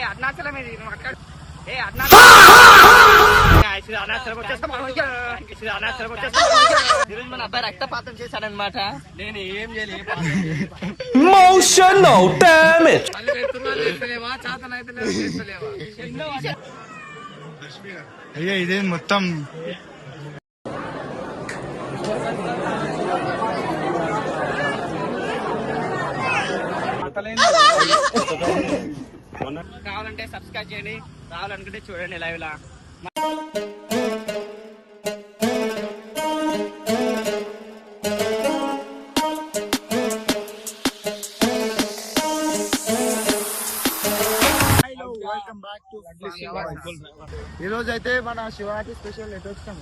అరుణాచలం ఇది అక్కడ ఈరోజు మన అబ్బాయి రక్తపాతం చేశాడనమాట. నేను ఏం చేయలేదు. అయ్యా ఇదే మొత్తం కావాలంటే సబ్స్క్రైబ్ చేయండి, రావాలనుకుంటే చూడండి లైవ్ లా. ఈరోజు అయితే మన శివాటి స్పెషల్ ఎటు వచ్చాం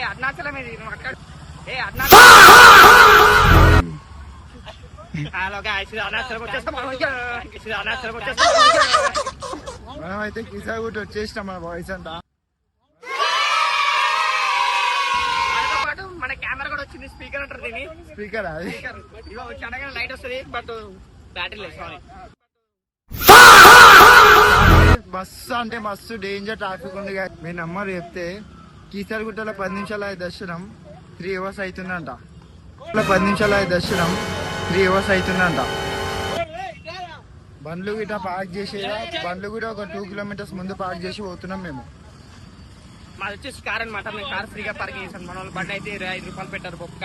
అరుణాచలం ఇది అక్కడ మనం అయితే కిసాగుట్ వచ్చేసినాం మన బాయ్స్ అంతా. మన కెమెరా కూడా వచ్చింది, స్పీకర్ అంటారు దీన్ని. స్పీకర్ అది అనగానే లైట్ వస్తుంది, బట్ బ్యాటరీ లేదు. సారీ. బస్సు అంటే మస్తు డేంజర్ ట్రాఫిక్ ఉంది. మీ నెంబర్ చెప్తే కీసరగుట్టలో 10 నిమిషాల దర్శనం 3 hours అవుతుందంట. 10 నిమిషాల దర్శనం 3 hours అవుతుందంట. బండ్లు గిట్ట పార్క్ చేసి బండ్లు కూడా ఒక 2 kilometers ముందు పార్క్ చేసి పోతున్నాం మేము. మాది వచ్చేసి కార్ అనమాట. మేము కార్ ఫ్రీగా పార్కింగ్ చేసాం. మన వాళ్ళు బండి అయితే 25 రూపాయలు పెట్టారు ఒక్క.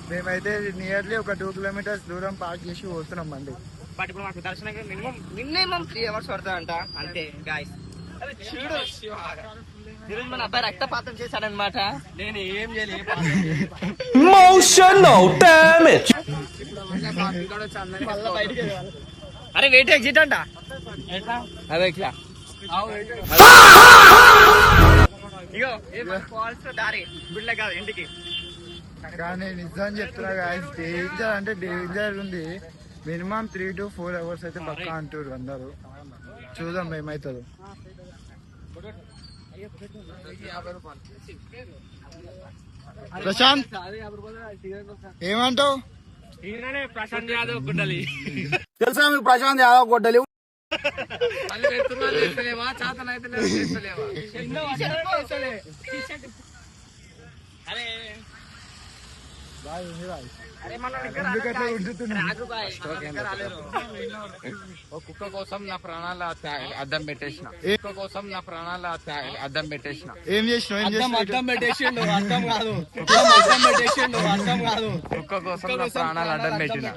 మేమైతే నియర్లీ ఒక 2 kilometers దూరం పార్క్ చేసి పోతున్నాం బండి. బట్ ఇప్పుడు మాకు దర్శనం మినిమం 3 hours పడుతుందంట అంతే గాయస్. చూడు ఈరోజు మన అబ్బాయి రక్తపాతం చేశాడనమాట. నేను ఏం చేయలేదు. అరే వెయిట్ ఎగ్జిట్ అంట. అదే ఇట్లా ఇగో ఫాల్స్ దారి గుళ్ళ కాదు ఇంటికి. కానీ నిజం చెప్తున్నా గాయస్, డేంజర్ అంటే డేంజర్ ఉంది. మినిమం 3 to 4 hours అయితే పక్కా అంటారు అందరు. చూద్దాం ఏమవుతుందో. ప్రశాంత్ ఏమంటావు? ప్రశాంత్ యాదవ్ గుడ్డలి తెలుసా మీకు? ప్రశాంత్ యాదవ్ గొడ్డలి కుక్క కోసం నా ప్రాణాలు అద్దం పెట్టేసిన. అద్దం పెట్టేసిన. ఏం చేసినావు? అద్దం పెట్టేసిండు. అద్దం కాదు, అద్దం పెట్టేసిండు. అద్దం కాదు, కుక్క కోసం నా ప్రాణాలు అడ్డం పెట్టిన.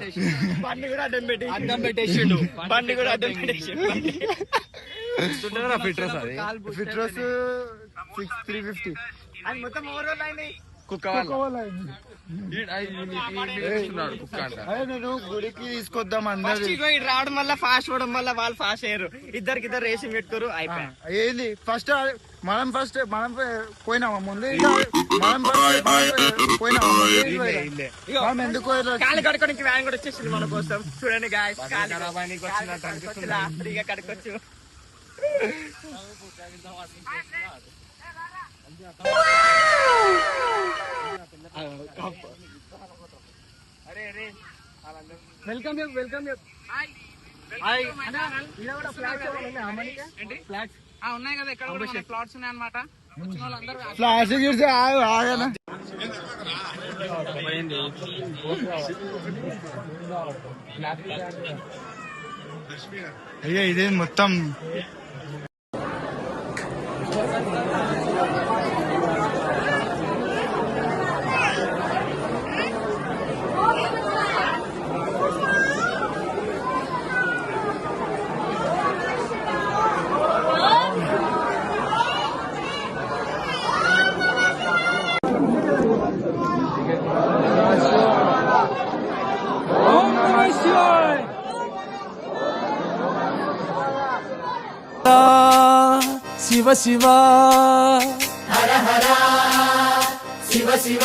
బండి కూడా అడ్డం పెట్టి అద్దం పెట్టేసిండు. బండి కూడా అడ్డం పెట్టేసిండు. ఫిట్రోస్ అది ఫిట్రోస్ 350. అది మొత్తం ఓవర్ అయింది. కుక్క నేను గుడికి తీసుకొద్దాం అందరు రావడం వల్ల ఫాస్ట్ అవడం వల్ల వాళ్ళు ఫాస్ట్ అయ్యారు. ఇద్దరు రేసింగ్ పెట్టుకోరు. ఏంది ఫస్ట్ మనం పోయినామా ముందు? మనం ఎందుకు కాళ్ళు కడుకోనికి వ్యాన్ కూడా వచ్చేసింది మన కోసం. చూడండి గాయస్, ఫ్రీగా కడుకోవచ్చు. వెల్కమ్ వెల్కమ్ ఉన్నాయి కదా, ఇక్కడ ప్లాట్స్ ఉన్నాయి అనమాట. ఫ్లాష్ అయ్యా ఇదే మొత్తం శివ శివ హర హర శివ శివ.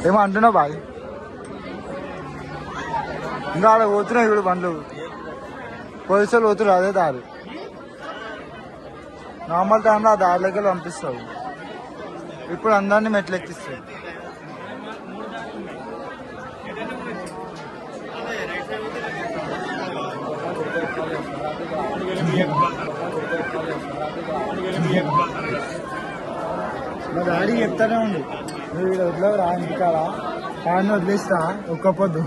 ఏమో అంటున్నావు బాయ్? ఇంకా ఆడ పోతున్నాయి ఇప్పుడు బండ్లు, పోలీసులు పోతున్నారు అదే దారి. నార్మల్ టైంలో ఆ దారిలోకి పంపిస్తారు, ఇప్పుడు అందరినీ మెట్లు ఎక్కిస్తారు. మా డాడీ చెప్తానే ఉంది, నువ్వు ఇక్కడ వదిలేవు రా, ఇంటికాడ కార్ని వదిలేస్తా ఒక్క పొద్దు,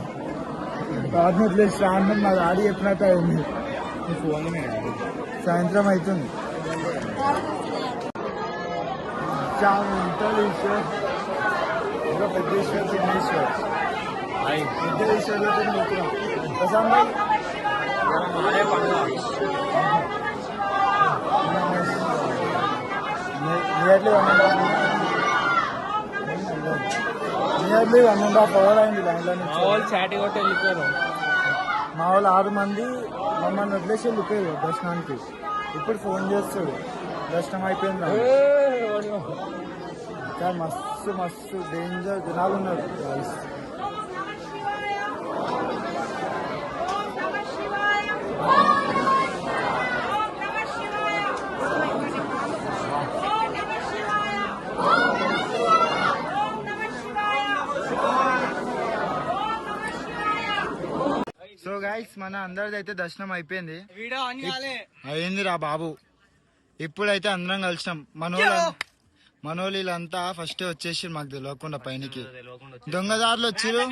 కార్ని వదిలేస్తా అంటే మా డాడీ చెప్పినట్టు అయింది. సాయంత్రం అవుతుంది. ఇంకా పెద్ద ఈశ్వర్, చిన్న ఈశ్వర్, పెద్ద ఈశ్వర్లో ప్రశాంత్ భాయ్ నియర్లీ 1.5 hour అయింది లైన్లో నుంచి. మా వాళ్ళు 6 మంది మమ్మల్ని వదిలేసి వెళ్ళిపోయారు దర్శనానికి. ఇప్పుడు ఫోన్ చేస్తాడు దర్శనం అయిపోయింది. ఇంకా మస్తు మస్తు డేంజర్ జనాలు ఉన్నారు. సో గైస్ మన అందరిది అయితే దర్శనం అయిపోయింది. అయిందిరా బాబు. ఇప్పుడైతే అందరం కలిసినాం. మనోళ్ళు వీళ్ళంతా ఫస్ట్ వచ్చేసి మాకు తెలియకుండా పైనకి దొంగదారులు వచ్చారు.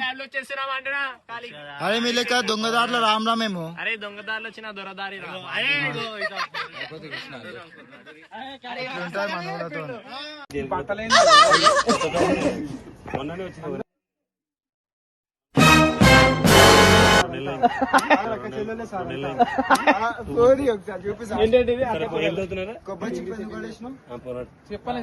అరే మీ లెక్క దొంగదారులు రామ్రా మేము. అరే దొంగదారులు వచ్చిన దొరదారి ఉంటారు మనోళ్ళతో. ఒకసారి చూపిస్తా కొబ్బరి చిప్ప చెప్పాలి.